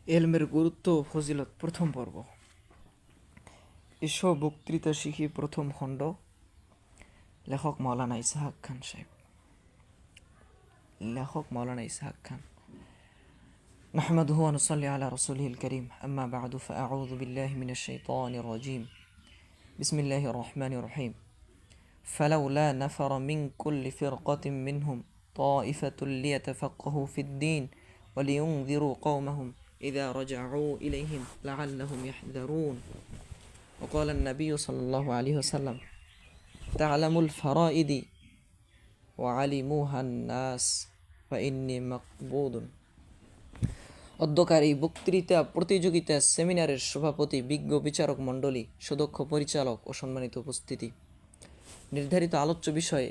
এলমের গুরুত্ব ও ফজিলত প্রথম পর্ব। এসব বক্তৃতা শিখি প্রথম খণ্ড। লেখক মাওলানা ইসহাক খান সাহেব। نحمده ونصلي على رسوله الكريم أما بعد فأعوذ بالله من الشيطان الرجيم بسم الله الرحمن الرحيم فلولا نفر من كل فرقة منهم طائفة ليتفقهوا في الدين ولينذروا قومهم إذا رجعوا إليهم لعلهم يحذرون وقال النبي صلى الله عليه وسلم تعلم الفرائد وعلموها الناس فإني مقبوض। অধ্যকার এই বক্তৃতা প্রতিযোগিতা সেমিনারের সভাপতি, বিজ্ঞ বিচারক মণ্ডলী, সুদক্ষ পরিচালক ও সম্মানিত উপস্থিতি। নির্ধারিত আলোচ্য বিষয়ে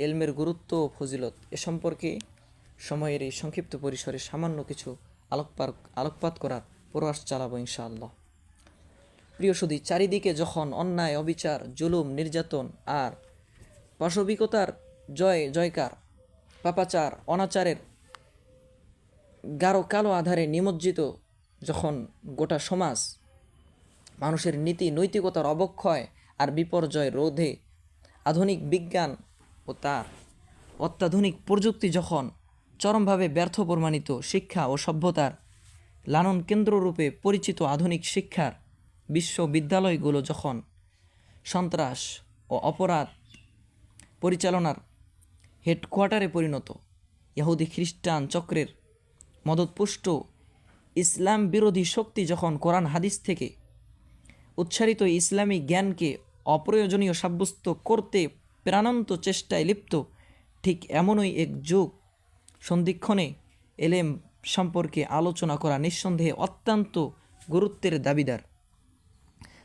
এলমের গুরুত্ব ও ফজিলত এ সম্পর্কে সময়ের এই সংক্ষিপ্ত পরিসরে সামান্য কিছু আলোকপাত করার প্রয়াস চালাবো ইনশাআল্লাহ। প্রিয় সুধী, চারিদিকে যখন অন্যায়, অবিচার, জুলুম, নির্যাতন আর পাশবিকতার জয়কার, পাপাচার, অনাচারের গাঢ় কালো আধারে নিমজ্জিত, যখন গোটা সমাজ মানুষের নীতি নৈতিকতার অবক্ষয় আর বিপর্যয় রোধে আধুনিক বিজ্ঞান ও তার অত্যাধুনিক প্রযুক্তি যখন চরমভাবে ব্যর্থ প্রমাণিত, শিক্ষা ও সভ্যতার লালন কেন্দ্ররূপে পরিচিত আধুনিক শিক্ষার বিশ্ববিদ্যালয়গুলো যখন সন্ত্রাস ও অপরাধ পরিচালনার হেডকোয়ার্টারে পরিণত, ইহুদি খ্রিস্টান চক্রের মদতপুষ্ট ইসলাম বিরোধী শক্তি যখন কোরআন হাদিস থেকে উচ্চারিত ইসলামী জ্ঞানকে অপ্রয়োজনীয় সাব্যস্ত করতে প্রাণান্ত চেষ্টায় লিপ্ত, ঠিক এমনই এক যুগ সন্ধিক্ষণে এলেম সম্পর্কে আলোচনা করা নিঃসন্দেহে অত্যন্ত গুরুত্বের দাবিদার।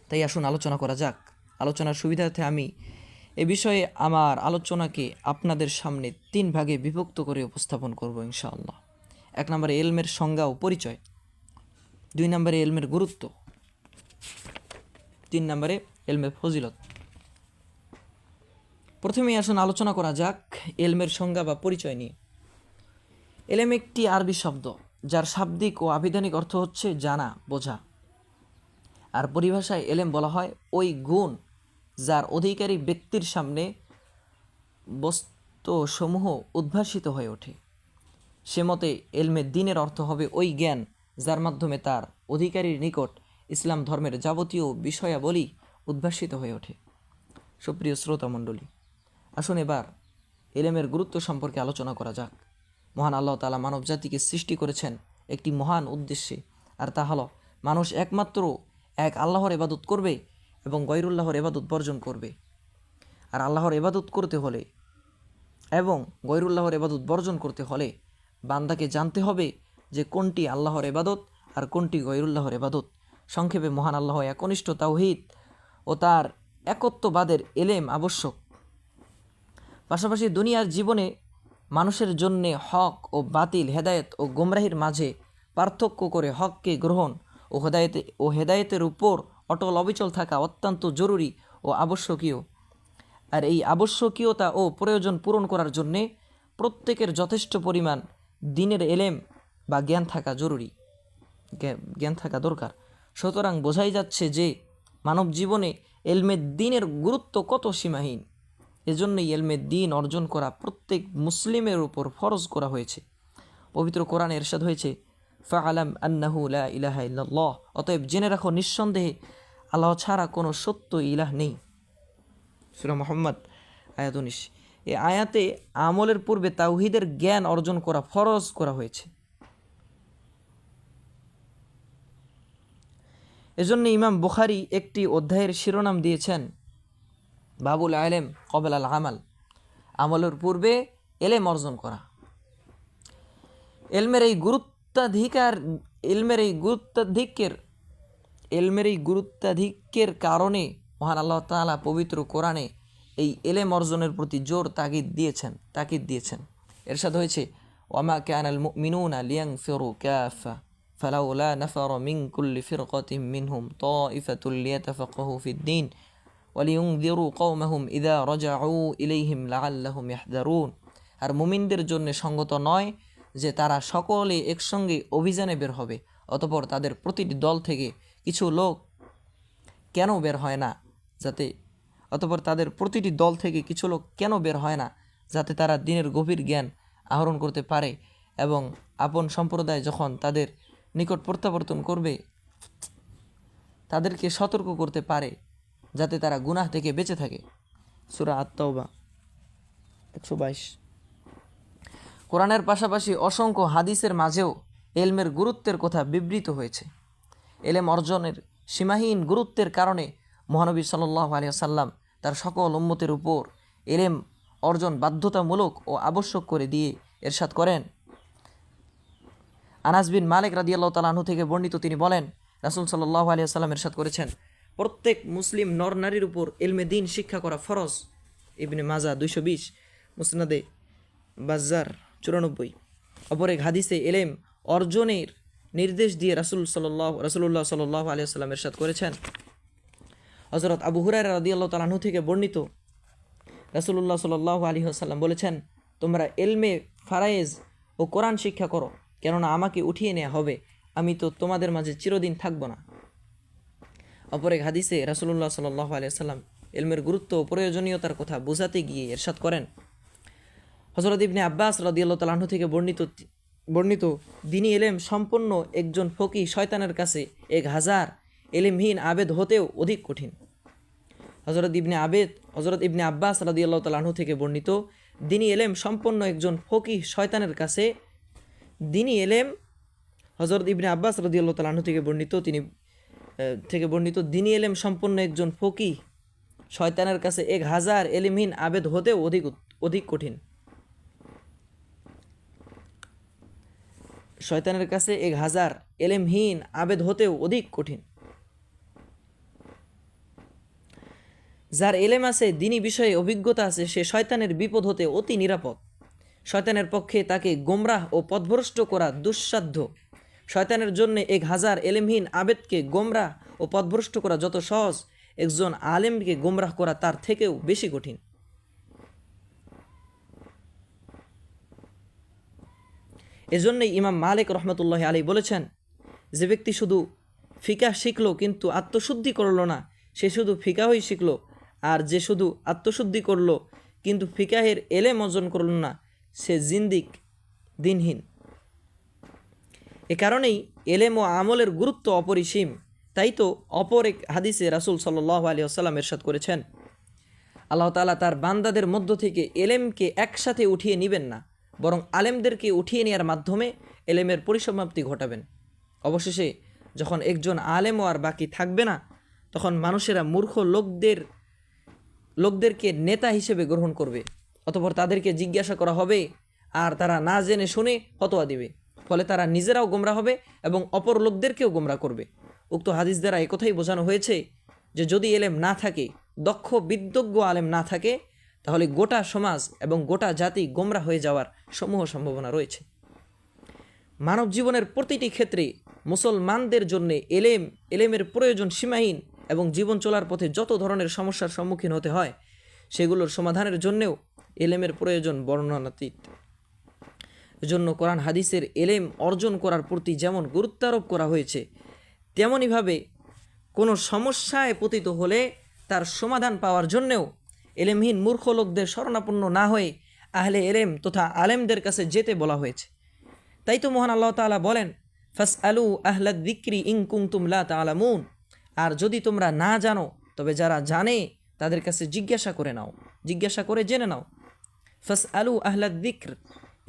তাই আসুন আলোচনা করা যাক। আলোচনার সুবিধার্থে আমি এ বিষয়ে আমার আলোচনাকে আপনাদের সামনে 3 ভাগে বিভক্ত করে উপস্থাপন করব ইনশাআল্লাহ। 1 নম্বরে এলমের সংজ্ঞা ও পরিচয়, 2 নম্বরে এলমের গুরুত্ব, 3 নম্বরে এলমের ফজিলত। প্রথমেই আসুন আলোচনা করা যাক এলমের সংজ্ঞা বা পরিচয় নিয়ে। এলেম একটি আরবি শব্দ যার শাব্দিক ও আবিধানিক অর্থ হচ্ছে জানা, বোঝা। আর পরিভাষায় এলেম বলা হয় ওই গুণ যার অধিকারী ব্যক্তির সামনে বস্তুসমূহ উদ্ভাসিত হয়ে ওঠে। সে মতে এলমে দ্বীনের অর্থ হবে ওই জ্ঞান যার মাধ্যমে তার অধিকারীর নিকট ইসলাম ধর্মের যাবতীয় বিষয়াবলী উদ্ভাসিত হয়ে ওঠে। সুপ্রিয় শ্রোতা মণ্ডলী, আসুন এবার এলেমের গুরুত্ব সম্পর্কে আলোচনা করা যাক। মহান আল্লাহ তাআলা মানব জাতিকে সৃষ্টি করেছেন একটি মহান উদ্দেশ্যে, আর তা হলো মানুষ একমাত্র এক আল্লাহর ইবাদত করবে এবং গয়রুল্লাহর ইবাদত বর্জন করবে। আর আল্লাহর ইবাদত করতে হলে এবং গয়রুল্লাহর ইবাদত বর্জন করতে হলে বান্দাকে জানতে হবে যে কোনটি আল্লাহর ইবাদত আর কোনটি গয়রুল্লাহর ইবাদত। সংক্ষেপে মহান আল্লাহ একনিষ্ঠ তাওহীদ ও তার একত্ববাদের এলেম আবশ্যক। পাশাপাশি দুনিয়ার জীবনে মানুষের জন্যে হক ও বাতিল, হেদায়েত ও গোমরাহির মাঝে পার্থক্য করে হককে গ্রহণ ও হেদায়েতের উপর অটল অবিচল থাকা অত্যন্ত জরুরি ও আবশ্যকীয়। আর এই আবশ্যকীয়তা ও প্রয়োজন পূরণ করার জন্যে প্রত্যেকের যথেষ্ট পরিমাণ দ্বীনের এলেম বা জ্ঞান থাকা জরুরি, জ্ঞান থাকা দরকার। সুতরাং বোঝাই যাচ্ছে যে মানব জীবনে এলমে দ্বীনের গুরুত্ব কত সীমাহীন। এজন্যই এলমে দ্বীন অর্জন করা প্রত্যেক মুসলিমের উপর ফরজ করা হয়েছে। পবিত্র কোরআনে ইরশাদ হয়েছে, ফাআলাম আন্নাহু লা ইলাহা ইল্লাল্লাহ, অতএব জেনে রাখো নিঃসন্দেহে আল্লাহ ছাড়া কোনো সত্য ইলাহ নেই। সূরা মুহাম্মদ আয়াত 19। এই আয়াতে আমলের পূর্বে তাওহীদের জ্ঞান অর্জন করা ফরজ করা হয়েছে। এজন্য ইমাম বুখারী একটি অধ্যায়ের শিরোনাম দিয়েছেন বাবুল আলেম কবলা আল আমাল, আমলের পূর্বে এলেম অর্জন করা। এলমের এই গুরুত্বাধিক্যের কারণে মহান আল্লাহ তাআলা পবিত্র কোরআনে এই এলেম অর্জনের প্রতি জোর তাগিদ দিয়েছেন। ইরশাদ হয়েছে, ওয়ামা কানাল মুমিনুনা লিয়ানফিরু কাফা ফালাউলা নাফারা মিন কুল্লি ফিরকাতিন মিনহুম তাইফাতুল লিয়াতাফাক্কাহু ফিদ-দীন ওয়ালিউনযিরু কওমাহুম ইযা রাজাউ ইলাইহিম লাআল্লাহুম ইয়াহযারুন। আর মুমিনদের জন্য সঙ্গত নয় যে তারা সকলে একসঙ্গে অভিযানে বের হবে, অতঃপর তাদের প্রতিটি দল থেকে কিছু লোক কেন বের হয় না যাতে তারা দ্বীনের গভীর জ্ঞান আহরণ করতে পারে এবং আপন সম্প্রদায় যখন তাদের নিকট প্রত্যাবর্তন করবে তাদেরকে সতর্ক করতে পারে যাতে তারা গুনাহ থেকে বেঁচে থাকে। সূরা আত-তাওবা 122। কোরআনের পাশাপাশি অসংখ্য হাদিসের মাঝেও এলমের গুরুত্বের কথা বিবৃত হয়েছে। এলেম অর্জনের সীমাহীন গুরুত্বের কারণে মহানবী সাল্লাল্লাহু আলাইহি ওয়াসাল্লাম তার সকল উম্মতের উপর এলেম অর্জন বাধ্যতামূলক ও আবশ্যক করে দিয়ে ইরশাদ করেন। আনাস বিন মালিক রাদিয়াল্লাহু তাআলা আনহু থেকে বর্ণিত, তিনি বলেন, রাসূল সাল্লাল্লাহু আলাইহি ওয়াসাল্লাম ইরশাদ করেছেন, প্রত্যেক মুসলিম নর নারীর উপর ইলমে দ্বীন শিক্ষা করা ফরজ। ইবনে মাজাহ 220, মুসনাদে বাজ্জার 94। অপর এক হাদিসে এলেম অর্জনের নির্দেশ দিয়ে রাসূলুল্লাহ সাল্লাল্লাহু আলাইহি ওয়াসাল্লাম ইরশাদ করেছেন। হযরত আবু হুরায়রা রাদিয়াল্লাহু তাআলা আনহু থেকে বর্ণিত, রাসূলুল্লাহ সাল্লাল্লাহু আলাইহি ওয়াসাল্লাম বলেছেন, তোমরা ইলমে ফারায়েজ ও কোরআন শিক্ষা করো, কেননা আমাকে উঠিয়ে নেওয়া হবে, আমি তো তোমাদের মাঝে চিরদিন থাকব না। অপর এক হাদিসে রাসূলুল্লাহ সাল্লাল্লাহু আলাইহি ওয়াসাল্লাম ইলমের গুরুত্ব ও প্রয়োজনীয়তার কথা বোঝাতে গিয়ে ইরশাদ করেন। হযরত ইবনে আব্বাস রাদিয়াল্লাহু তাআলা আনহু থেকে বর্ণিত দ্বীনি ইলম সম্পন্ন একজন ফকিহ শয়তানের কাছে 1000 ইলমহীন আবেদ হতেও অধিক কঠিন। হযরত ইবনে আব্বাস রাদিয়াল্লাহু তাআলা আনহু থেকে বর্ণিত, দ্বীনি ইলম সম্পন্ন একজন ফকিহ শয়তানের কাছে হযরত ইবনে আব্বাস রাদিয়াল্লাহু তাআলা আনহু থেকে বর্ণিত দ্বীনি ইলম সম্পন্ন একজন ফকিহ শয়তানের কাছে 1000 ইলমহীন আবেদ হতেও অধিক কঠিন। শয়তানের কাছে 1000 ইলমহীন আবেদ হতেও অধিক কঠিন। যার ইলম আছে, দ্বীনি বিষয়ে অভিজ্ঞতা আছে, সে শয়তানের বিপদ হতে অতি নিরাপদ। শয়তানের পক্ষে তাকে গোমরাহ ও পথভ্রষ্ট করা দুঃসাধ্য। শয়তানের জন্য 1000 ইলমহীন আবেদকে গোমরাহ ও পথভ্রষ্ট করা যত সহজ, একজন আলেমকে গোমরাহ করা তার থেকেও বেশি কঠিন। এজন্যই ইমাম মালিক রহমতুল্লাহি আলাইহি বলেছেন, যে ব্যক্তি শুধু ফিকাহ শিখলো কিন্তু আত্মশুদ্ধি করল না, সে শুধু ফিকাহই শিখলো, আর যে শুধু আত্মশুদ্ধি করলো কিন্তু ফিকাহের এলেম অর্জন করল না, সে জিন্দিক, দিনহীন। এ কারণেই এলেম ও আমলের গুরুত্ব অপরিসীম। তাই তো অপর এক হাদিসে রাসূল সাল্লাল্লাহু আলাইহি ওয়াসাল্লাম ইরশাদ করেছেন, আল্লাহ তাআলা তার বান্দাদের মধ্য থেকে এলেমকে একসাথে উঠিয়ে নেবেন না, বরং আলেমদেরকে উঠিয়ে নেওয়ার মাধ্যমে এলেমের পরিসমাপ্তি ঘটাবেন। অবশেষে যখন একজন আলেমও আর বাকি থাকবে না, তখন মানুষেরা মূর্খ লোকদেরকে নেতা হিসেবে গ্রহণ করবে। অতঃপর তাদেরকে জিজ্ঞাসা করা হবে আর তারা না জেনে শুনে ফতোয়া দিবে। ফলে তারা নিজেরাও গোমরা হবে এবং অপর লোকদেরকেও গোমরা করবে। উক্ত হাদিস দ্বারা একথাই বোঝানো হয়েছে যে যদি এলেম না থাকে, দক্ষ বিদ্যজ্ঞ আলেম না থাকে, তাহলে গোটা সমাজ এবং গোটা জাতি গোমরা হয়ে যাওয়ার সমূহ সম্ভাবনা রয়েছে। মানব জীবনের প্রতিটি ক্ষেত্রে মুসলমানদের জন্য এলেমের প্রয়োজন সীমাহীন এবং জীবন চলার পথে যত ধরনের সমস্যার সম্মুখীন হতে হয়, সেগুলোর সমাধানের জন্যেও এলেমের প্রয়োজন বর্ণনাতীত। এজন্য কোরআন হাদিসের এলেম অর্জন করার প্রতি যেমন গুরুত্ব আরোপ করা হয়েছে, তেমনইভাবে কোনো সমস্যায় পতিত হলে তার সমাধান পাওয়ার জন্যেও এলেমহীন মূর্খ লোকদের শরণাপন্ন না হয়ে আহলে এলেম তথা আলেমদের কাছে যেতে বলা হয়েছে। তাই তো মহান আল্লাহ তাআলা বলেন, ফাসআলু আহলাদ যিকরি ইন কুনতুম লা তা'লামুন, আর যদি তোমরা না জানো তবে যারা জানে তাদের কাছে জিজ্ঞাসা করে জেনে নাও। ফাসআলু আহলাদ যিকর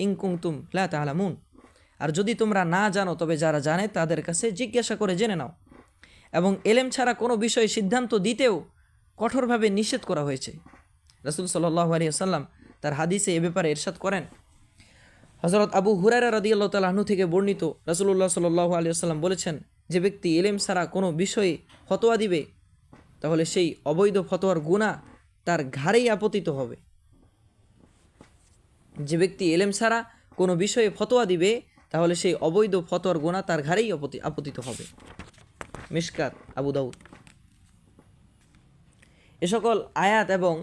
ইন কুনতুম লা তা'লামুন, আর যদি তোমরা না জানো তবে যারা জানে তাদের কাছে জিজ্ঞাসা করে জেনে নাও। এবং এলেম ছাড়া কোনো বিষয়ে সিদ্ধান্ত দিতেও কঠোরভাবে নিষেধ করা হয়েছে। রাসূল সাল্লাল্লাহু আলাইহি ওয়াসাল্লাম তার হাদিসে এ ব্যাপারে ইরশাদ করেন। হযরত আবু হুরায়রা রাদিয়াল্লাহু তাআলা আনহু থেকে বর্ণিত, রাসূলুল্লাহ সাল্লাল্লাহু আলাইহি ওয়াসাল্লাম বলেছেন, যে ব্যক্তি এলেম ছাড়া কোনো বিষয়ে ফতোয়া দিবে, তাহলে সেই অবৈধ ফতোয়ার গুনাহ তার ঘাড়েই আপতিত হবে। যে ব্যক্তি এলেম ছাড়া কোনো বিষয়ে ফতোয়া দিবে, তাহলে সেই অবৈধ ফতোয়ার গুনাহ তার ঘাড়েই আপতিত হবে। মিশকাত, আবু দাউদ। এ সকল আয়াত এবং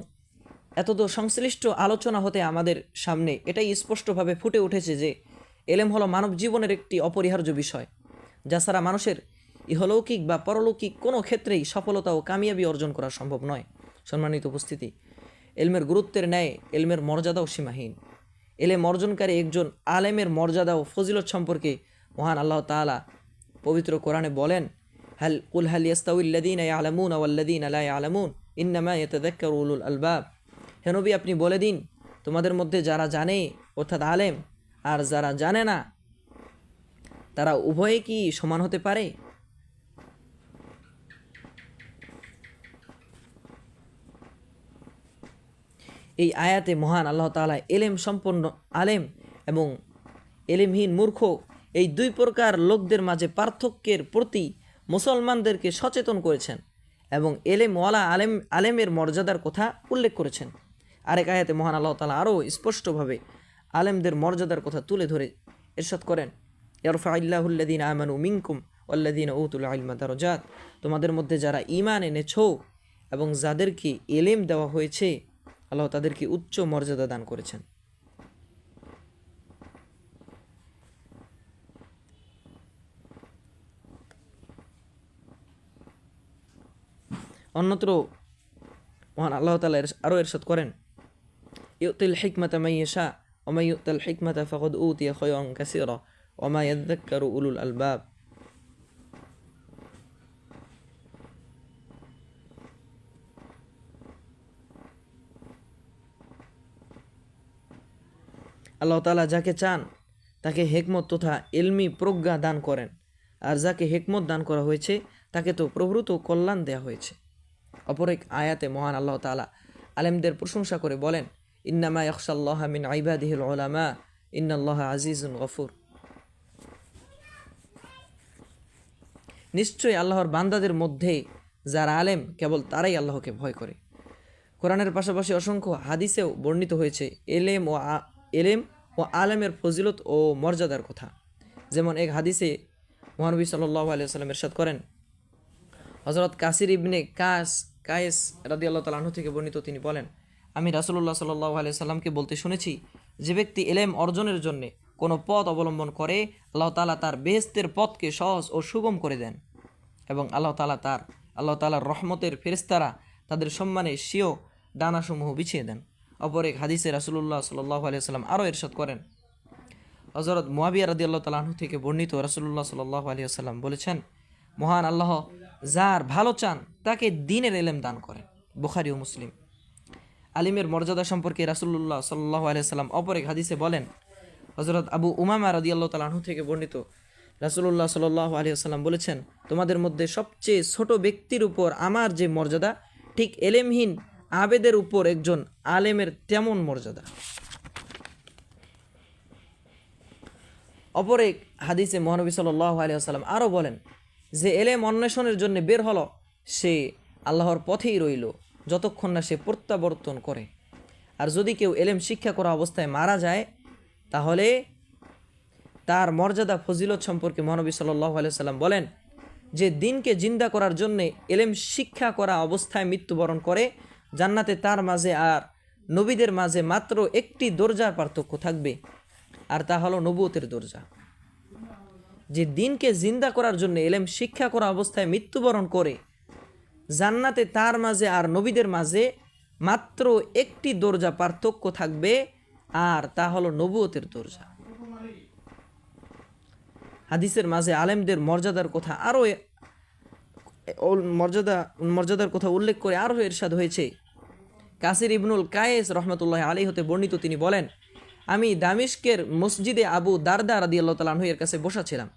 এতদূর সংশ্লিষ্ট আলোচনা হতে আমাদের সামনে এটাই স্পষ্টভাবে ফুটে উঠেছে যে এলেম হলো মানব জীবনের একটি অপরিহার্য বিষয়। যা ছাড়া মানুষের ইহলৌকিক বা পরলৌকিক কোনো ক্ষেত্রেই সফলতা ও কামিয়াবি অর্জন করা সম্ভব নয়। সম্মানিত উপস্থিতি, এলমের গুরুত্বের ন্যায় এলমের মর্যাদাও সীমাহীন। এলেম অর্জনকারী একজন আলেমের মর্যাদা ও ফজিলত সম্পর্কে মহান আল্লাহ তাআলা পবিত্র কোরআনে বলেন, হাল ইয়াস্তাউল্লাযীনা ইয়ালামুনা ওয়াল্লাযীনা লা ইয়ালামুন ইন্নামা ইয়াতাযাক্কারু উলুল আলবাব। হে নবী, আপনি বলে দিন, তোমাদের মধ্যে যারা জানে অর্থাৎ আলেম আর যারা জানে না তারা উভয়ে কি সমান হতে পারে? এই আয়াতে মহান আল্লাহ তাআলা এলেম সম্পন্ন আলেম এবং এলেমহীন মূর্খ এই দুই প্রকার লোকদের মাঝে পার্থক্যের প্রতি মুসলমানদেরকে সচেতন করেছেন এবং এলেমওয়ালা আলেমের মর্যাদার কথা উল্লেখ করেছেন। আরেক আয়াতে মহান আল্লাহ তাআলা আরও স্পষ্টভাবে আলেমদের মর্যাদার কথা তুলে ধরে ইরশাদ করেন, ইয়ারফাইল্লাহুল্লাযীনা আমানু মিনকুম ওয়াল্লাযীনা উতুল ইলমা দারাজাত। তোমাদের মধ্যে যারা ঈমান এনেছো এবং যাদেরকে এলেম দেওয়া হয়েছে আল্লাহ তাদেরকে উচ্চ মর্যাদা দান করেছেন। অন্যত্র মহান আল্লাহ তাআলা আরও ইরশাদ করেন, ইউতিল হিকমাতা মান ইয়াশা ওয়া মান ইউতাল হিকমাতা ফাকাদ উতিয়া খায়রান কাসীরা ওয়া মা ইয়াযাক্কারু উলুল আলবাব। আল্লাহ তাআলা যাকে চান তাকে হেকমত তথা ইলমি প্রজ্ঞা দান করেন, আর যাকে হেকমত দান করা হয়েছে তাকে তো প্রভূত কল্যাণ দেয়া হয়েছে। অপর এক আয়াতে মহান আল্লাহ তাআলা আলেমদের প্রশংসা করে বলেন, ইন্নামা ইয়াখশাল্লাহা মিন ইবাদিহিল উলামা ইন্নাল্লাহা আজিজুন গফুর। নিশ্চয়ই আল্লাহর বান্দাদের মধ্যে যারা আলেম কেবল তারাই আল্লাহকে ভয় করে। কোরআনের পাশাপাশি অসংখ্য হাদিসেও বর্ণিত হয়েছে এলেম ও আলেমের ফজিলত ও মর্যাদার কথা। যেমন এক হাদিসে মহানবী সাল্লাল্লাহু আলাইহি ওয়াসাল্লাম ইরশাদ করেন, হযরত কাসির ইবনে কায়েস রাদিয়াল্লাহু তাআলা আনহু থেকে বর্ণিত, তিনি বলেন, আমি রাসূলুল্লাহ সাল্লাল্লাহু আলাইহি ওয়াসাল্লামকে বলতে শুনেছি, যে ব্যক্তি এলেম অর্জনের জন্য কোনো পথ অবলম্বন করে আল্লাহ তাআলা তার বেহেশতের পথকে সহজ ও সুগম করে দেন এবং আল্লাহ তাআলার রহমতের ফেরেশতারা তাদের সম্মানে স্বীয় ডানাসমূহ বিছিয়ে দেন। অপর এক হাদিসে রাসূলুল্লাহ সাল্লাল্লাহু আলাইহি ওয়াসাল্লাম আরও ইরশাদ করেন, হযরত মুয়াবিয়া রাদিয়াল্লাহু তাআলা আনহু থেকে বর্ণিত, রাসূলুল্লাহ সাল্লাল্লাহু আলাইহি ওয়াসাল্লাম বলেছেন, মহান আল্লাহ যার ভালো চান তাকে দ্বীনের ইলম দান করেন। বুখারী ও মুসলিম। আলিমের মর্যাদা সম্পর্কে রাসূলুল্লাহ সাল্লাল্লাহু আলাইহি ওয়াসাল্লাম অপর এক হাদিসে বলেন, হযরত আবু উমামা রাদিয়াল্লাহু তাআলা আনহু থেকে বর্ণিত, রাসূলুল্লাহ সাল্লাল্লাহু আলাইহি ওয়াসাল্লাম বলেছেন, তোমাদের মধ্যে সবচেয়ে ছোট ব্যক্তির উপর আমার যে মর্যাদা, ঠিক এলেমহীন আবেদের উপর একজন আলেমের তেমন মর্যাদা। অপর এক হাদিসে মহানবী সাল্লাল্লাহু আলাইহি ওয়াসাল্লাম আরও বলেন, যে এলেম অন্বেষণের জন্য বের হলো সে আল্লাহর পথেই রইল যতক্ষণ না সে প্রত্যাবর্তন করে। আর যদি কেউ এলেম শিক্ষা করা অবস্থায় মারা যায় তাহলে তার মর্যাদা ফজিলত সম্পর্কে মহানবী সাল্লাল্লাহু আলাইহি ওয়াসাল্লাম বলেন, যে দিনকে জিন্দা করার জন্যে এলেম শিক্ষা করা অবস্থায় মৃত্যুবরণ করে, জান্নাতে তার মাঝে আর নবীদের মাঝে মাত্র একটি দরজার পার্থক্য থাকবে, আর তা হলো নবুয়তের দরজা। যে দিনকে জিন্দা করার জন্য এলেম শিক্ষা করা অবস্থায় মৃত্যুবরণ করে, জান্নাতে তার মাঝে আর নবীদের মাঝে মাত্র একটি দরজা পার্থক্য থাকবে, আর তা হলো নবুয়তের দরজা। হাদিসের মাঝে আলেমদের মর্যাদার কথা আরও মর্যাদার কথা উল্লেখ করে আরও ইরশাদ হয়েছে। কাসির ইবনুল কায়েস রহমতুল্লাহ আলাইহি হতে বর্ণিত, তিনি বলেন, আমি দামিশকের মসজিদে আবু দারদা রাদিয়াল্লাহু তাআলা আনহু এর কাছে বসা ছিলাম।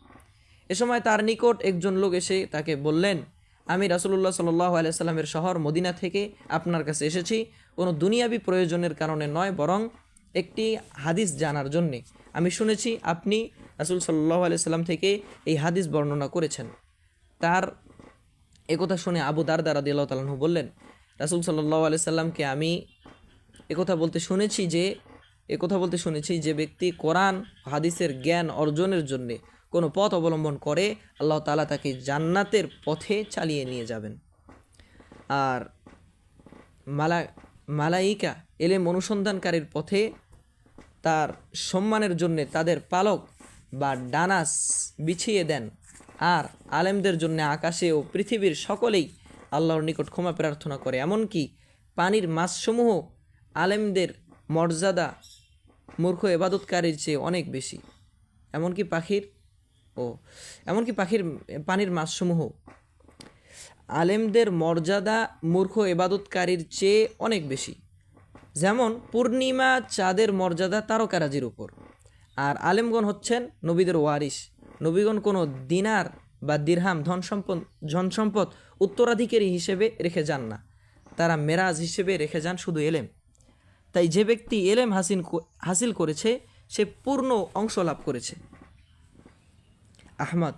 এ সময় তার নিকট একজন লোক এসে তাকে বললেন, আমি রাসূলুল্লাহ সাল্লাল্লাহু আলাইহি ওয়াসাল্লামের শহর মদিনা থেকে আপনার কাছে এসেছি কোনো দুনিয়াবি প্রয়োজনের কারণে নয়, বরং একটি হাদিস জানার জন্যে। আমি শুনেছি আপনি রাসূল সাল্লাল্লাহু আলাইহি ওয়াসাল্লাম থেকে এই হাদিস বর্ণনা করেছেন। তার একথা শুনে আবু দারদা রাদিয়াল্লাহু তাআলা আনহু বললেন, রাসূল সাল্লাল্লাহু আলাইহি ওয়াসাল্লামকে আমি একথা বলতে শুনেছি যে ব্যক্তি কোরআন হাদিসের জ্ঞান অর্জনের জন্য কোনো পথ অবলম্বন করে আল্লাহ তাআলা তাকে জান্নাতের পথে চালিয়ে নিয়ে যাবেন। আর মালাইকা এলেম অনুসন্ধানকারীর পথে তার সম্মানের জন্য তাদের পালক বা ডানাস বিছিয়ে দেন আর আলেমদের জন্য আকাশে ও পৃথিবীর সকলেই আল্লাহর নিকট ক্ষমা প্রার্থনা করে। এমনকি পানির মাছসমূহ আলেমদের মর্যাদা মূর্খ এবাদতকারীর চেয়ে অনেক বেশি। এমনকি পানির মাছসমূহ আলেমদের মর্যাদা মূর্খ এবাদতকারীর চেয়ে অনেক বেশি। যেমন পূর্ণিমা চাঁদের মর্যাদা তারকারাজির উপর। আর আলেমগণ হচ্ছেন নবীদের ওয়ারিস। নবীগণ কোনো দিনার বা দিরহাম ধন সম্পদ উত্তরাধিকারী হিসেবে রেখে যান না, তারা মেরাজ হিসেবে রেখে যান শুধু এলেম। তাই যে ব্যক্তি এলেম হাসিল করেছে সে পূর্ণ অংশ লাভ করেছে। আহমদ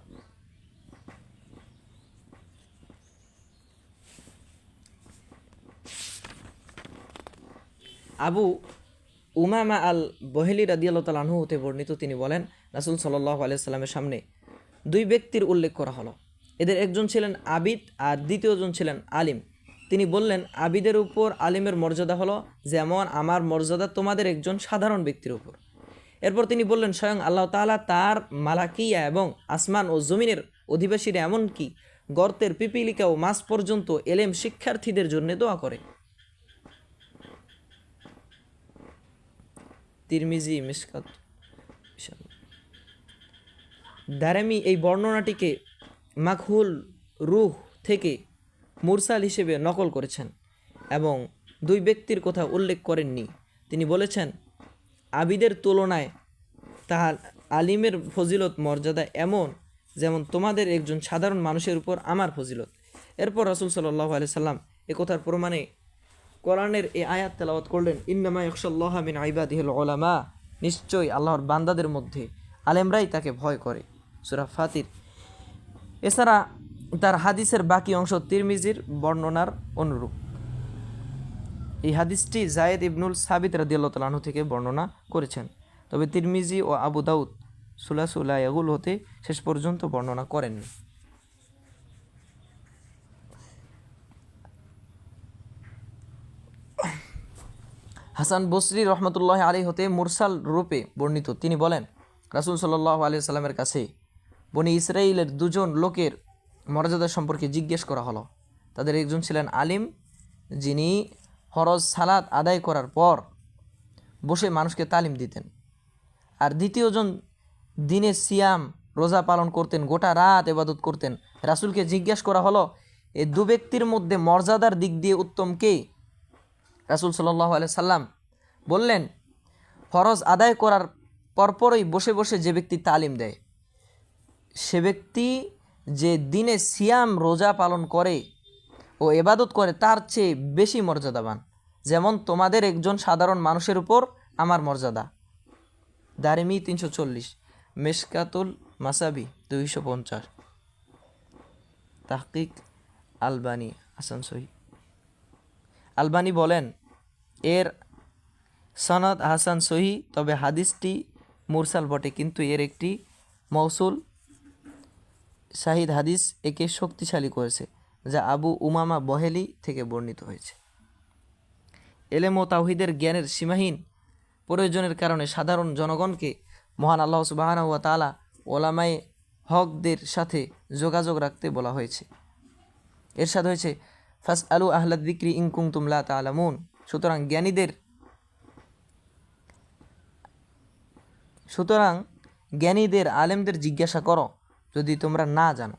আবু উমামা আল বহেলি রাদিয়াল্লাহু তাআলা আনহু হতে বর্ণিত, তিনি বলেন, রাসূল সাল্লাল্লাহু আলাইহি সাল্লামের সামনে দুই ব্যক্তির উল্লেখ করা হলো। এদের একজন ছিলেন আবিদ আর দ্বিতীয়জন ছিলেন আলিম। তিনি বললেন, আবিদের উপর আলিমের মর্যাদা হলো যেমন আমার মর্যাদা তোমাদের একজন সাধারণ ব্যক্তির উপর। এরপর তিনি বললেন, স্বয়ং আল্লাহ তাআলা তার মালাকিয়া এবং আসমান ও জমিনের অধিবাসীরা এমনকি গর্তের পিপিলিকা ও মাছ পর্যন্ত এলেম শিক্ষার্থীদের জন্য দোয়া করে। তিরমিজি, মিশকাত। দারামি এই বর্ণনাটিকে মাকহুল রূহ থেকে মুরসাল হিসেবে নকল করেছেন এবং দুই ব্যক্তির কথা উল্লেখ করেননি। তিনি বলেছেন, আবিদের তুলনায় তাহার আলিমের ফজিলত মর্যাদা এমন যেমন তোমাদের একজন সাধারণ মানুষের উপর আমার ফজিলত। এরপর রাসূল সাল্লাল্লাহু আলাইহি সাল্লাম এ কথার প্রমাণে কোরআনের এই আয়াত তেলাওয়াত করলেন, ইন্নামা ইয়াখশাল্লাহা মিন ইবাদিহিল উলামা, নিশ্চয়ই আল্লাহর বান্দাদের মধ্যে আলেমরাই তাকে ভয় করে। সূরা ফাতির। এছাড়া তার হাদিসের বাকি অংশ তিরমিজির বর্ণনার অনুরূপ। এই হাদিসটি যায়েদ ইবনুল সাবিত রাদিয়াল্লাহু তাআলা আনহু থেকে বর্ণনা করেছেন, তবে তিরমিজি ও আবু দাউদ সুলাসুলা এগুল হতে শেষ পর্যন্ত বর্ণনা করেননি। হাসান বসরি রহমতুল্লাহ আলী হতে মুরসাল রূপে বর্ণিত, তিনি বলেন, রাসূল সাল্লাল্লাহু আলাইহি সাল্লামের কাছে বনি ইসরাইলের দুজন লোকের মর্যাদা সম্পর্কে জিজ্ঞেস করা হলো। তাদের একজন ছিলেন আলিম, যিনি ফরজ সালাত আদায় করার পর বসে মানুষকে তালিম দিতেন। আর দ্বিতীয়জন দিনে সিয়াম রোজা পালন করতেন, গোটা রাত ইবাদত করতেন। রাসূলকে জিজ্ঞেস করা হলো, এই দু ব্যক্তির মধ্যে মর্যাদার দিক দিয়ে উত্তম কে? রাসূল সাল্লাল্লাহু আলাইহি সাল্লাম বললেন, ফরজ আদায় করার পরপরই বসে বসে যে ব্যক্তি তালিম দেয়, সে ব্যক্তি যে দিনে সিয়াম রোজা পালন করে ও ইবাদত করে তার চেয়ে বেশি মর্যাদাবান, যেমন তোমাদের একজন সাধারণ মানুষের উপর আমার মর্যাদা। দারিমি 340, মিশকাতুল মাসাবি 250, তাহকিক আলবানী হাসান সহিহ। আলবানী বলেন, এর সনদ হাসান সহিহ, তবে হাদিসটি মুরসাল বটে, কিন্তু এর একটি মৌসুল শাহিদ হাদিস একে শক্তিশালী করেছে, যা আবু উমামা বহেলি থেকে বর্ণিত হয়েছে। এলেম ও তাওহীদের জ্ঞানের সীমাহীন প্রয়োজনের কারণে সাধারণ জনগণকে মহান আল্লাহ সুবহানাহু ওয়া তাআলা ওলামায়ে হকদের সাথে যোগাযোগ রাখতে বলা হয়েছে। এরশাদ হয়েছে, ফাসআলু আহলাদ যিকরি ইন কুনতুম লা তা'লামুন। সুতরাং জ্ঞানীদের আলেমদের জিজ্ঞাসা করো যদি তোমরা না জানো।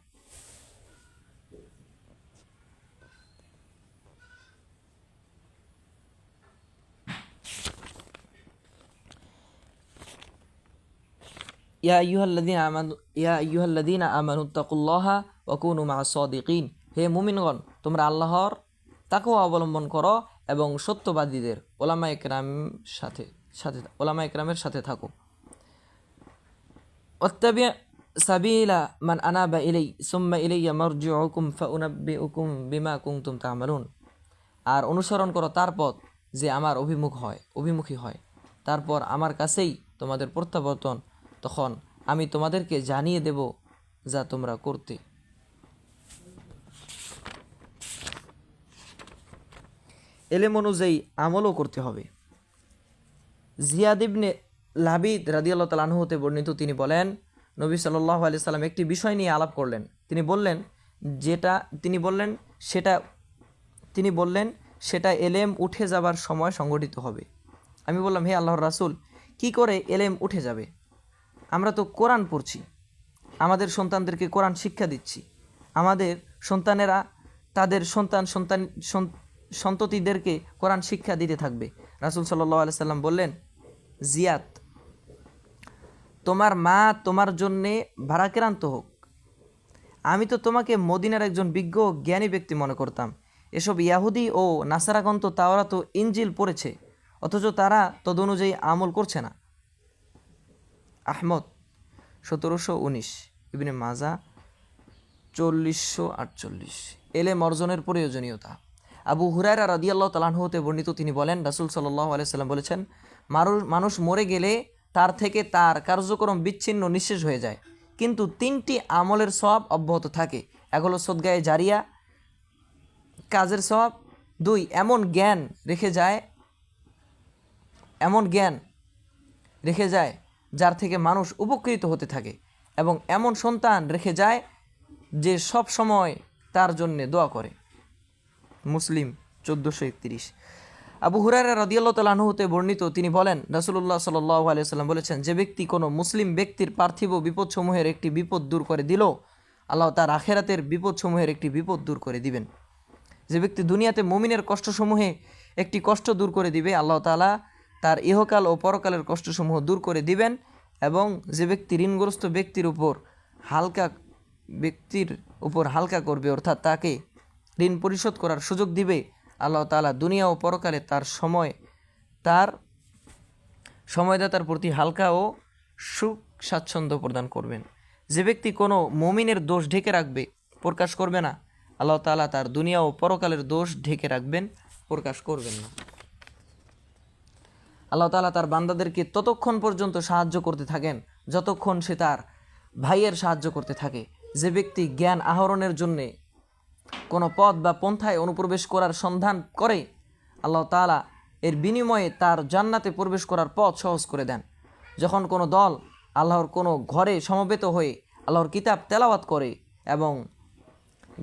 ইয়া আইয়ুহাল্লাযীনা আমানুত্তাকুল্লাহা ওয়া কুনু মা'আস সাদিকিন। হে মুমিনগণ, তোমরা আল্লাহর তাকওয়া অবলম্বন করো এবং সত্যবাদীদের ওলামা ইকরামের সাথে থাকো। ওয়াত্তাবি' সাবিলা মান আনাবা ইলাই সুম্মা ইলাইয়া মারজিউকুম ফাউনাব্বিউকুম বিমা কুনতুম তা'মালুন। আর অনুসরণ করো তার পথ যে আমার অভিমুখী হয়, তারপর আমার কাছেই তোমাদের প্রত্যাবর্তন, তখন আমি তোমাদেরকে জানিয়ে দেব যা তোমরা করতে। এলেম অনুযায়ী আমলও করতে হবে। জিয়াদ ইবনে লাবিদ রাদিয়াল্লাহু তাআলা আনহু হতে বর্ণিত, তিনি বলেন, নবী সাল্লাল্লাহু আলাইহি সাল্লাম একটি বিষয় নিয়ে আলাপ করলেন। তিনি বললেন সেটা এলেম উঠে যাবার সময় সংগঠিত হবে। আমি বললাম, হে আল্লাহর রাসূল, কি করে এলেম উঠে যাবে? আমরা তো কোরআন পড়ছি, আমাদের সন্তানদেরকে কোরআন শিক্ষা দিচ্ছি, আমাদের সন্তানেরা তাদের সন্ততিদেরকে কোরআন শিক্ষা দিতে থাকবে। রাসূল সাল্লাল্লাহু আলাইহি সাল্লাম বললেন, জিয়াত, তোমার মা তোমার জন্যে ভারাক্রান্ত হোক। আমি তো তোমাকে মদিনার একজন বিজ্ঞ জ্ঞানী ব্যক্তি মনে করতাম। এসব ইয়াহুদি ও নাসারাগণ তো তাওরাত ও ইনজিল পড়েছে, অথচ তারা তদনুযায়ী আমল করছে না। আহমদ 1719, ইবনে মাজা 4048। এলেম অর্জনের প্রয়োজনীয়তা। আবু হুরায়রা রাদিয়াল্লাহু তাআলা আনহু হতে বর্ণিত, তিনি বলেন, রাসূল সাল্লাল্লাহু আলাইহি সাল্লাম বলেছেন, মানুষ মরে গেলে তার থেকে তার কার্যক্রম বিচ্ছিন্ন নিঃশেষ হয়ে যায়, কিন্তু 3টি আমলের সওয়াব অব্যাহত থাকে। এক হলো সদগায়ে জারিয়া, কাজের সওয়াব। 2, এমন জ্ঞান রেখে যায় যার থেকে মানুষ উপকৃত হতে থাকে, এবং এমন সন্তান রেখে যায় যে সব সময় তার জন্য দোয়া করে। মুসলিম 1431। আবু হুরায়রা রাদিয়াল্লাহু তাআলা আনহু হতে বর্ণিত, তিনি বলেন, রাসূলুল্লাহ সাল্লাল্লাহু আলাইহি ওয়াসাল্লাম বলেছেন, যে ব্যক্তি কোনো মুসলিম ব্যক্তির পার্থিব বিপদসমূহের একটি বিপদ দূর করে দিল, আল্লাহ তার আখিরাতের বিপদসমূহের একটি বিপদ দূর করে দিবেন। যে ব্যক্তি দুনিয়াতে মুমিনের কষ্টসমূহে একটি কষ্ট দূর করে দিবে, আল্লাহ তাআলা তার ইহকাল ও পরকালের কষ্টসমূহ দূর করে দিবেন। এবং যে ব্যক্তি ঋণগ্রস্ত ব্যক্তির উপর হালকা করবে, অর্থাৎ তাকে ঋণ পরিশোধ করার সুযোগ দিবে, আল্লাহ তাআলা দুনিয়া ও পরকালে তার সময়দাতার প্রতি হালকা ও সুখ স্বাচ্ছন্দ্য প্রদান করবেন। যে ব্যক্তি কোনো মুমিনের দোষ ঢেকে রাখবে, প্রকাশ করবে না, আল্লাহ তাআলা তার দুনিয়া ও পরকালের দোষ ঢেকে রাখবেন, প্রকাশ করবেন না। আল্লাহ তাআলা তার বান্দাদেরকে ততক্ষণ পর্যন্ত সাহায্য করতে থাকেন যতক্ষণ সে তার ভাইয়ের সাহায্য করতে থাকে। যে ব্যক্তি জ্ঞান আহরণের জন্যে কোনো পথ বা পন্থায় অনুপ্রবেশ করার সন্ধান করে, আল্লাহ তাআলা এর বিনিময়ে তার জান্নাতে প্রবেশ করার পথ সহজ করে দেন। যখন কোনো দল আল্লাহর কোনো ঘরে সমবেত হয়ে আল্লাহর কিতাব তেলাওয়াত করে এবং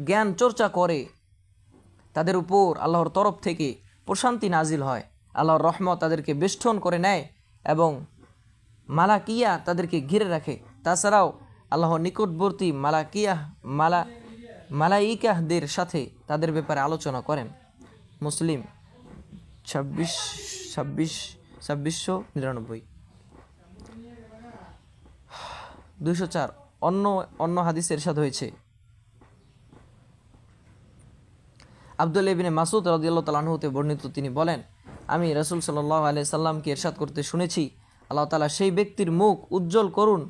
জ্ঞান চর্চা করে, তাদের উপর আল্লাহর তরফ থেকে প্রশান্তি নাজিল হয়, আল্লাহর রহমত তাদেরকে বেষ্টন করে নেয় এবং মালাকিয়া তাদেরকে ঘিরে রাখে। তাছাড়াও আল্লাহর নিকটবর্তী মালাইকাহদের সাথে তাদের ব্যাপারে আলোচনা করেন। মুসলিম 2699। 204। অন্য হাদিসে ইরশাদ হয়েছে, আব্দুল্লাহ ইবনে মাসউদ রাদিয়াল্লাহু তাআলা আনহু হতে বর্ণিত, তিনি বলেন, আমি রাসূল সাল্লাল্লাহু আলাইহি সাল্লামকে ইরশাদ করতে শুনেছি, আল্লাহ তাআলা সেই ব্যক্তির মুখ উজ্জ্বল করুন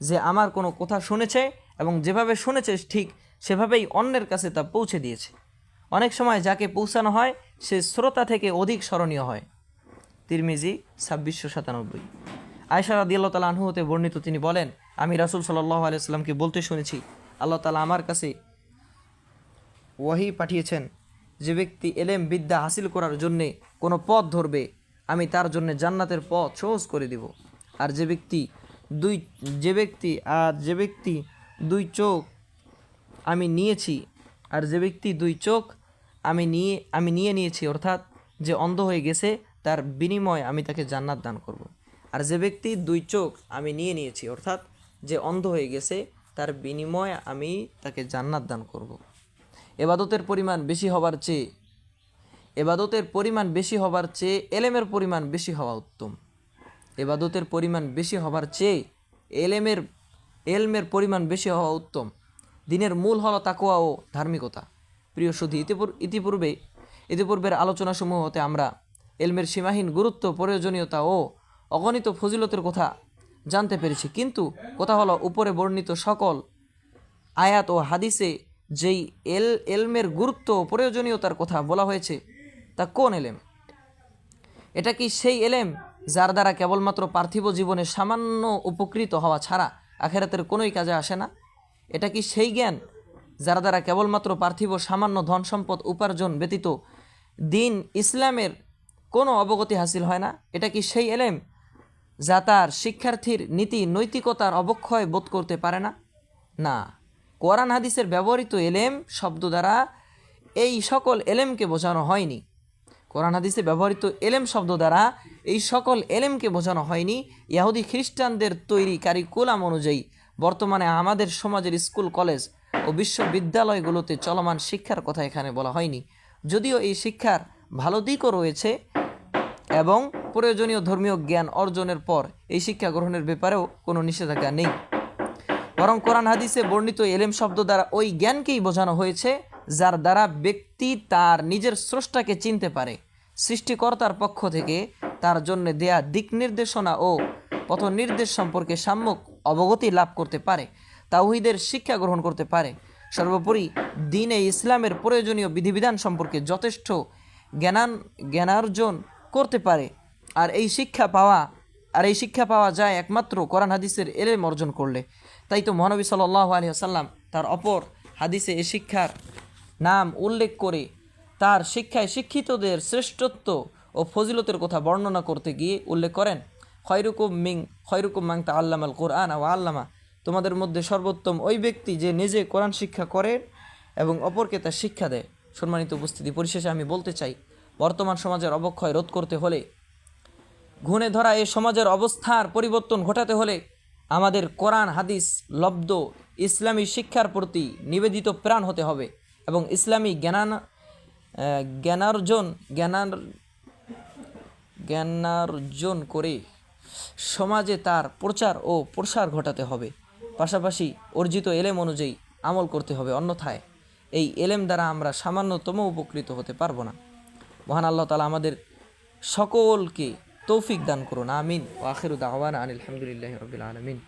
যে আমার কোনো কথা শুনেছে এবং যেভাবে শুনেছে ঠিক সেভাবেই অন্যের কাছে তা পৌঁছে দিয়েছে। অনেক সময় যাকে পৌঁছানো হয় সে শ্রোতা থেকে অধিক স্মরণীয় হয়। তিরমিজি 2697। আয়েশা রাদিয়াল্লাহু তাআলা আনহা হতে বর্ণিত, তিনি বলেন, আমি রাসূল সাল্লাল্লাহু আলাইহি সাল্লামকে বলতে শুনেছি, আল্লাহ তাআলা আমার কাছে ওয়াহী পাঠিয়েছেন, যে ব্যক্তি এলেম বিদ্যা হাসিল করার জন্যে কোনো পথ ধরবে, আমি তার জন্য জান্নাতের পথ সহজ করে দিব। আর যে ব্যক্তি দুই চোখ আমি নিয়েছি, অর্থাৎ যে অন্ধ হয়ে গেছে, তার বিনিময়ে আমি তাকে জান্নাত দান করব। আর যে ব্যক্তি 2 চোখ আমি নিয়েছি, অর্থাৎ যে অন্ধ হয়ে গেছে, তার বিনিময়ে আমি তাকে জান্নাত দান করব। এবাদতের পরিমাণ বেশি হবার চেয়ে এলেমের পরিমাণ বেশি হওয়া উত্তম। এবাদতের পরিমাণ বেশি হবার চেয়ে এলমের পরিমাণ বেশি হওয়া উত্তম। দিনের মূল হলো তাকওয়া ও ধার্মিকতা। প্রিয় সুধী, ইতিপূর্বের আলোচনাসমূহ হতে আমরা এলমের সীমাহীন গুরুত্ব, প্রয়োজনীয়তা ও অগণিত ফজিলতের কথা জানতে পেরেছি। কিন্তু কথা হলো, উপরে বর্ণিত সকল আয়াত ও হাদিসে যেই এলমের গুরুত্ব ও প্রয়োজনীয়তার কথা বলা হয়েছে, তা কোন এলেম? এটা কি সেই এলেম যার দ্বারা কেবলমাত্র পার্থিব জীবনে সামান্য উপকৃত হওয়া ছাড়া আখিরাতের কোনোই কাজে আসে না? এটা কি সেই জ্ঞান যার দ্বারা কেবলমাত্র পার্থিব সামান্য ধন সম্পদ উপার্জন ব্যতীত দিন ইসলামের কোনো অবগতি হাসিল হয় না? এটা কি সেই এলেম যা তার শিক্ষার্থীর নীতি নৈতিকতার অবক্ষয় বোধ করতে পারে না? না, কোরআন হাদিসের ব্যবহৃত এলেম শব্দ দ্বারা এই সকল এলেমকে বোঝানো হয়নি। কোরআন হাদিসে ব্যবহৃত এলেম শব্দ দ্বারা এই সকল এলেমকে বোঝানো হয়নি। ইহুদি খ্রিস্টানদের তৈরি কারিকুলাম অনুযায়ী বর্তমানে আমাদের সমাজের স্কুল, কলেজ ও বিশ্ববিদ্যালয়গুলোতে চলমান শিক্ষার কথা এখানে বলা হয়নি। যদিও এই শিক্ষার ভালো দিকও রয়েছে এবং প্রয়োজনীয় ধর্মীয় জ্ঞান অর্জনের পর এই শিক্ষা গ্রহণের ব্যাপারেও কোনো নিষেধাজ্ঞা নেই, বরং কোরআন হাদিসে বর্ণিত এলেম শব্দ দ্বারা ওই জ্ঞানকেই বোঝানো হয়েছে যার দ্বারা ব্যক্তি তার নিজের স্রষ্টাকে চিনতে পারে, সৃষ্টিকর্তার পক্ষ থেকে তার জন্য দেয়া দিক নির্দেশনা ও পথ নির্দেশ সম্পর্কে সম্যক অবগতি লাভ করতে পারে, তাওহীদের শিক্ষা গ্রহণ করতে পারে, সর্বোপরি দ্বীনে ইসলামের প্রয়োজনীয় বিধিবিধান সম্পর্কে যথেষ্ট জ্ঞানার্জন করতে পারে। আর এই শিক্ষা পাওয়া যায় একমাত্র কোরআন হাদিসের এলেম অর্জন করলে। তাই তো মহানবী সাল্লাল্লাহু আলাইহি ওয়াসাল্লাম তার অপর হাদিসে এই শিক্ষার নাম উল্লেখ করে তার শিক্ষায় শিক্ষিতদের শ্রেষ্ঠত্ব ও ফজিলতের কথা বর্ণনা করতে গিয়ে উল্লেখ করেন, খয়রুকুম মান তাআল্লামাল কুরআন ওয়া আল্লামা, তোমাদের মধ্যে সর্বোত্তম ওই ব্যক্তি যে নিজে কোরআন শিক্ষা করেন এবং অপরকে তা শিক্ষা দেয়। সম্মানিত উপস্থিতি, পরিশেষে আমি বলতে চাই, বর্তমান সমাজের অবক্ষয় রোধ করতে হলে, ঘুণে ধরা এই সমাজের অবস্থার পরিবর্তন ঘটাতে হলে আমাদের কোরআন হাদিস লব্ধ ইসলামী শিক্ষার প্রতি নিবেদিত প্রাণ হতে হবে এবং ইসলামী জ্ঞানার্জন করে সমাজে তার প্রচার ও প্রসার ঘটাতে হবে। পাশাপাশি অর্জিত এলেম অনুযায়ী আমল করতে হবে, অন্যথায় এই এলেম দ্বারা আমরা সামান্যতম উপকৃত হতে পারবো না। মহান আল্লাহ তাআলা আমাদের সকলকে তৌফিক দান করুন, আমিন। ওয়া আখিরু দাওয়ানা আনিল হামদুলিল্লাহি রাব্বিল আলামিন।